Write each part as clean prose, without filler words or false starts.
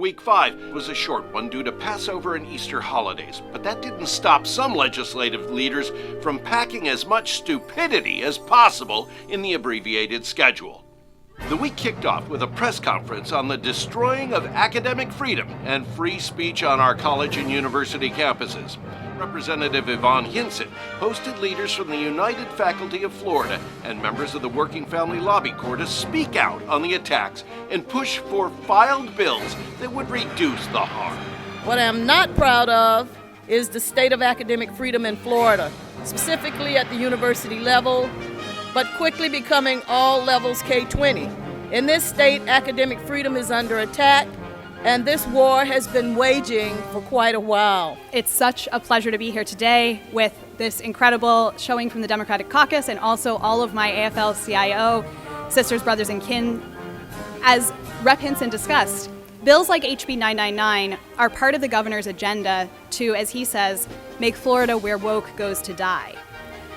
week 5 was a short one due to Passover and Easter holidays, but that didn't stop some legislative leaders from packing as much stupidity as possible in the abbreviated schedule. The week kicked off with a press conference on the destroying of academic freedom and free speech on our college and university campuses. Representative Yvonne Hinson hosted leaders from the United Faculty of Florida and members of the Working Family Lobby Corps to speak out on the attacks and push for filed bills that would reduce the harm. What I'm not proud of is the state of academic freedom in Florida, specifically at the university level, but quickly becoming all levels K-20. In this state, academic freedom is under attack, and this war has been waging for quite a while. It's such a pleasure to be here today with this incredible showing from the Democratic Caucus and also all of my AFL-CIO sisters, brothers, and kin. As Rep. Hinson discussed, bills like HB 999 are part of the governor's agenda to, as he says, make Florida where woke goes to die.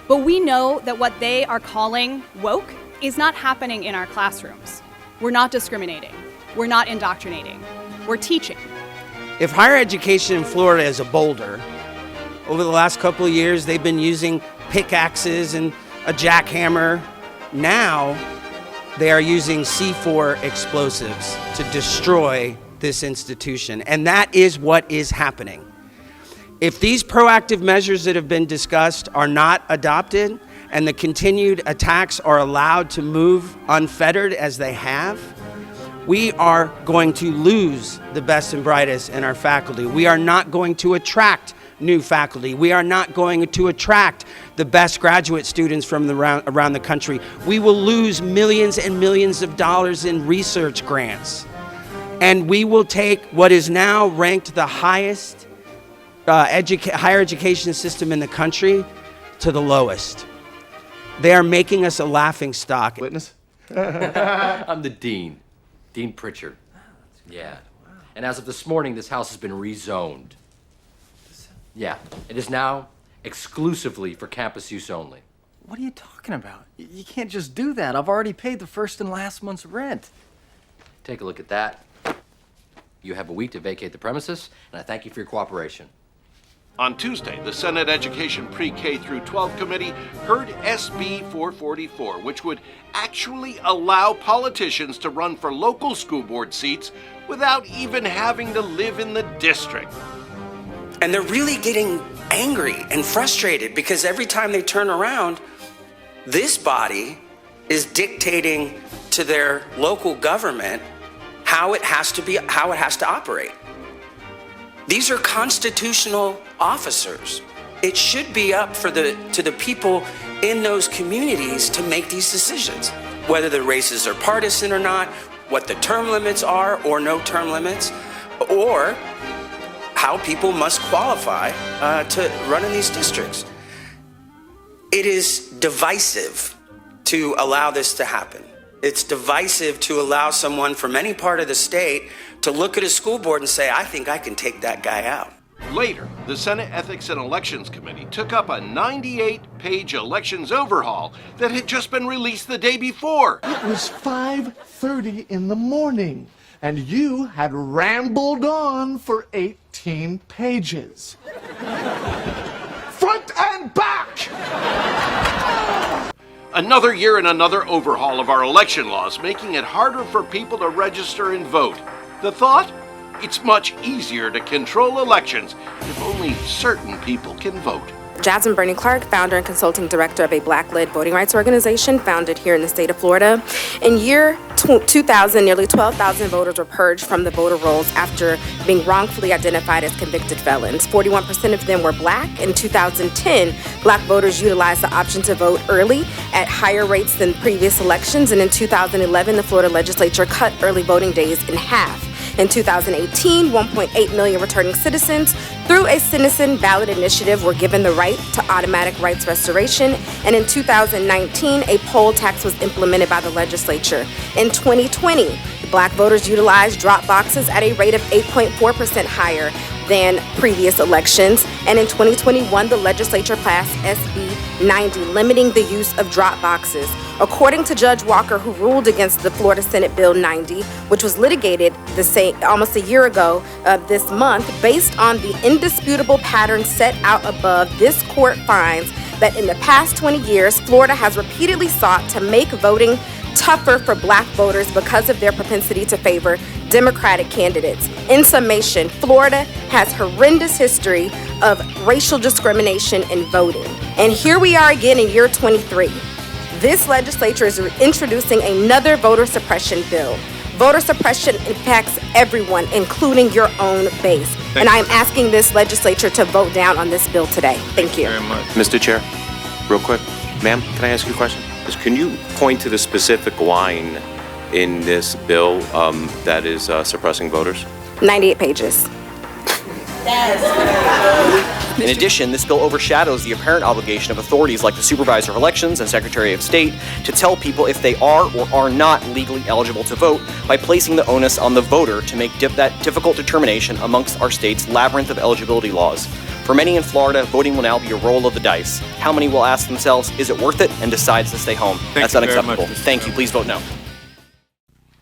But we know that what they are calling woke is not happening in our classrooms. We're not discriminating. We're not indoctrinating. We're teaching. If higher education in Florida is a boulder, over the last couple of years they've been using pickaxes and a jackhammer. Now they are using C4 explosives to destroy this institution, and that is what is happening. If these proactive measures that have been discussed are not adopted and the continued attacks are allowed to move unfettered as they have, we are going to lose the best and brightest in our faculty. We are not going to attract new faculty. We are not going to attract the best graduate students from around the country. We will lose millions and millions of dollars in research grants. And we will take what is now ranked the highest higher education system in the country to the lowest. They are making us a laughing stock. Witness? I'm the dean, Dean Pritchard. Yeah. And as of this morning, this house has been rezoned. Yeah, it is now exclusively for campus use only. What are you talking about? You can't just do that. I've already paid the first and last month's rent. Take a look at that. You have a week to vacate the premises, and I thank you for your cooperation. On Tuesday, the Senate Education Pre-K through 12 Committee heard SB 444, which would actually allow politicians to run for local school board seats without even having to live in the district. And they're really getting angry and frustrated because every time they turn around, this body is dictating to their local government how it has to operate. These are constitutional officers. It should be up to the people in those communities to make these decisions, whether the races are partisan or not, what the term limits are or no term limits, or how people must qualify to run in these districts. It is divisive to allow this to happen. It's divisive to allow someone from any part of the state to look at a school board and say, I think I can take that guy out. Later, the Senate Ethics and Elections Committee took up a 98-page elections overhaul that had just been released the day before. It was 5:30 in the morning, and you had rambled on for 18 pages. Front and back! Another year and another overhaul of our election laws, making it harder for people to register and vote. The thought? It's much easier to control elections if only certain people can vote. Jasmine Bernie Clark, founder and consulting director of a Black-led voting rights organization founded here in the state of Florida. In year 2000, nearly 12,000 voters were purged from the voter rolls after being wrongfully identified as convicted felons. 41% of them were Black. In 2010, Black voters utilized the option to vote early at higher rates than previous elections. And in 2011, the Florida legislature cut early voting days in half. In 2018, 1.8 million returning citizens through a citizen ballot initiative were given the right to automatic rights restoration. And in 2019, a poll tax was implemented by the legislature. In 2020, Black voters utilized drop boxes at a rate of 8.4% higher than previous elections. And in 2021, the legislature passed SB 90, limiting the use of drop boxes. According to Judge Walker, who ruled against the Florida Senate Bill 90, which was litigated almost a year ago this month, based on the indisputable pattern set out above, this court finds that in the past 20 years, Florida has repeatedly sought to make voting tougher for black voters because of their propensity to favor Democratic candidates. In summation, Florida has horrendous history of racial discrimination in voting. And here we are again in year 23. This legislature is introducing another voter suppression bill. Voter suppression impacts everyone, including your own base. And I am asking this legislature to vote down on this bill today. Thank you. Very much. Mr. Chair, real quick, ma'am, can I ask you a question? Can you point to the specific line in this bill that is suppressing voters? 98 pages. In addition, this bill overshadows the apparent obligation of authorities like the Supervisor of Elections and Secretary of State to tell people if they are or are not legally eligible to vote by placing the onus on the voter to make that difficult determination amongst our state's labyrinth of eligibility laws. For many in Florida, voting will now be a roll of the dice. How many will ask themselves, is it worth it, and decides to stay home? That's unacceptable. Thank you. Please vote no.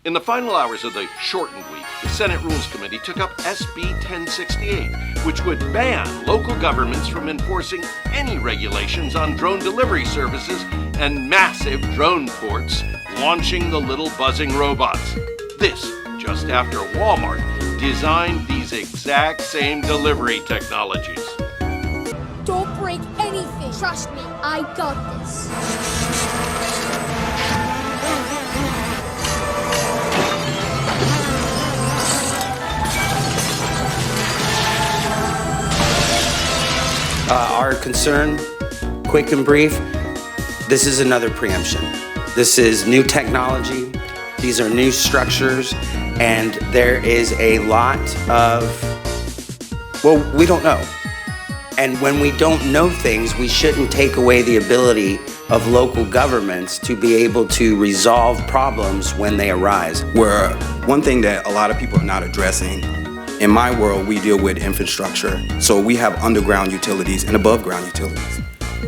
In the final hours of the shortened week, the Senate Rules Committee took up SB 1068, which would ban local governments from enforcing any regulations on drone delivery services and massive drone ports launching the little buzzing robots. This just after Walmart designed these exact same delivery technologies. Don't break anything. Trust me, I got this. Our concern, quick and brief, this is another preemption. This is new technology, these are new structures, and there is a lot of, well, we don't know. And when we don't know things, we shouldn't take away the ability of local governments to be able to resolve problems when they arise. Where one thing that a lot of people are not addressing, in my world, we deal with infrastructure. So we have underground utilities and above ground utilities.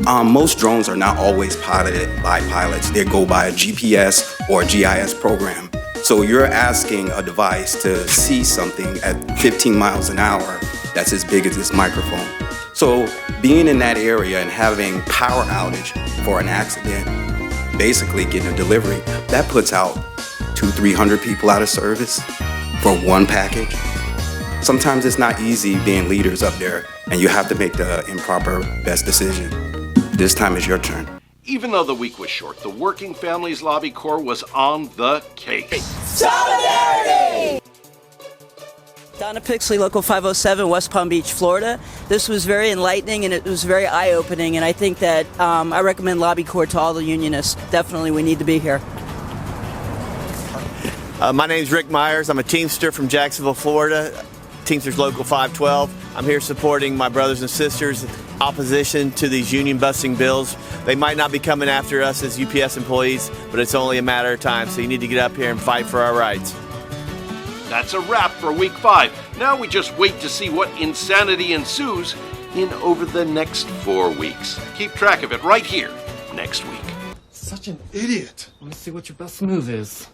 Most drones are not always piloted by pilots. They go by a GPS or a GIS program. So you're asking a device to see something at 15 miles an hour that's as big as this microphone. So being in that area and having power outage for an accident, basically getting a delivery, that puts out 200-300 people out of service for one package. Sometimes it's not easy being leaders up there, and you have to make the improper best decision. This time is your turn. Even though the week was short, the Working Families Lobby Corps was on the case. Solidarity! Donna Pixley, Local 507, West Palm Beach, Florida. This was very enlightening and it was very eye-opening, and I think that I recommend Lobby Corps to all the unionists. Definitely, we need to be here. My name's Rick Myers. I'm a Teamster from Jacksonville, Florida. Teamsters Local 512. I'm here supporting my brothers and sisters in opposition to these union busting bills. They might not be coming after us as UPS employees, but it's only a matter of time, so you need to get up here and fight for our rights. That's a wrap for week 5. Now we just wait to see what insanity ensues in over the next 4 weeks. Keep track of it right here next week. Such an idiot. Let me see what your best move is.